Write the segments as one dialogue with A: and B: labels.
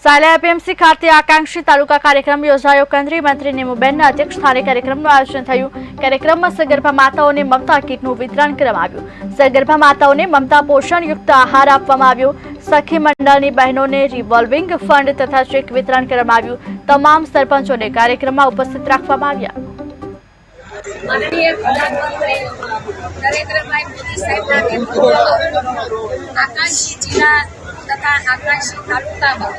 A: Sayla APMC ખાતે આકાંક્ષી તાલુકા કાર્યક્રમ યોજાયો। કેન્દ્રીય મંત્રી નીમુબેનના અધ્યક્ષસ્થાને કાર્યક્રમનું આયોજન થયું। કાર્યક્રમમાં સગર્ભા માતાઓને મમતા કીટનું વિતરણ કરવામાં આવ્યું। સગર્ભા માતાઓને મમતા પોષણયુક્ત આહાર આપવામાં આવ્યો। સખી મંડળની બહેનોને રિવોલ્વિંગ ફંડ તથા ચેક વિતરણ કરવામાં આવ્યું। તમામ સરપંચોને કાર્યક્રમમાં ઉપસ્થિત રાખવામાં આવ્યા।
B: माननीय प्रधानमंत्री नरेंद्रभाई मोदी साहेबના નેતૃત્વમાં આકાંક્ષી જિલ્લા તથા આકાંક્ષી તાલુકામાં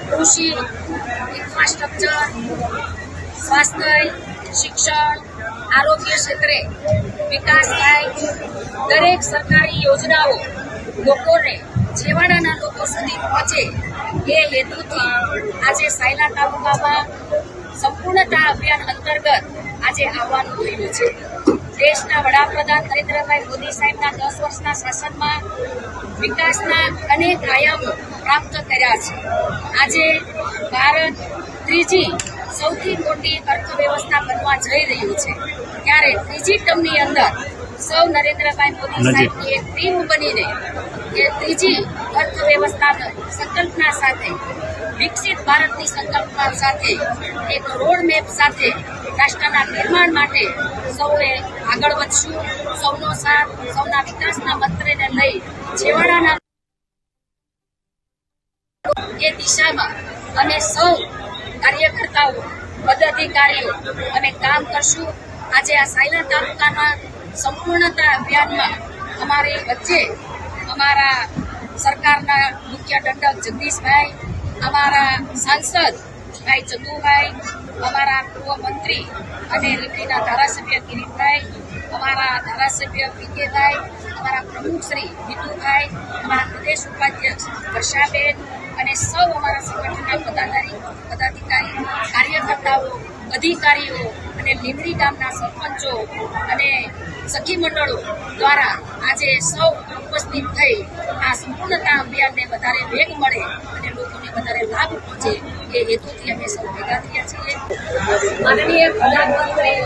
B: કૃષિ, ઇન્ફ્રાસ્ટ્રક્ચર, સ્વાસ્થ્ય, શિક્ષણ, આરોગ્ય ક્ષેત્રે વિકાસ થાય, દરેક સરકારી યોજનાઓ લોકોને છેવાડાના લોકો સુધી પહોંચે એ હેતુથી આજે સાયલા તાલુકામાં સંપૂર્ણતા અભિયાન અંતર્ગત આજે આવવાનું થયું છે। દેશના વડાપ્રધાન નરેન્દ્રભાઈ મોદી સાહેબના 10 વર્ષના શાસનમાં વિકાસના અનેક આયામો પ્રાપ્ત કર્યા છે। આજે ભારત ત્રીજી સૌથી મોટી અર્થવ્યવસ્થા બનવા જઈ રહ્યું છે, ત્યારે ત્રીજી ટર્મની અંદર સૌ નરેન્દ્રભાઈ મોદી સાહેબની એક ટીમ બનીને એ ત્રીજી અર્થવ્યવસ્થાની સંકલ્પના સાથે, વિકસિત ભારતની સંકલ્પના સાથે, એક રોડ મેપ સાથે રાષ્ટ્રના નિર્માણ માટે સૌએ આગળ વધશું। સૌનો સાથ, સૌના વિકાસના મંત્રને લઈ છેવાડાના એ દિશામાં અમે સૌ કાર્યકર્તાઓ, પદાધિકારીઓ અમે કામ કરશું। આજે આ સાયલા તાલુકાના સંપૂર્ણતા અભિયાનમાં અમારી વચ્ચે અમારા સરકારના મુખ્ય દંડક જગદીશભાઈ, અમારા સાંસદ ભાઈ ચંદુભાઈ, અમારા પૂર્વ મંત્રી અને લીંબડીના ધારાસભ્ય કિરીટભાઈ, અમારા ધારાસભ્ય વિજયભાઈ, અમારા પ્રમુખ શ્રી વિટુભાઈ, અમારા પ્રદેશ ઉપાધ્યક્ષ વર્ષાબેન અને સૌ અમારા સંગઠનના પદાધિકારી, કાર્યકર્તાઓ, અધિકારીઓ અને લીંબડી ગામના સરપંચો અને સખી મંડળો દ્વારા આજે સૌ ઉપસ્થિત થઈ આ સંપૂર્ણતા અભિયાનને વધારે વેગ મળે અને લોકોને વધારે લાભ પહોંચે એ હેતુથી અમે સૌ ભેગા થયા છીએ। માનનીય પ્રધાનમંત્રી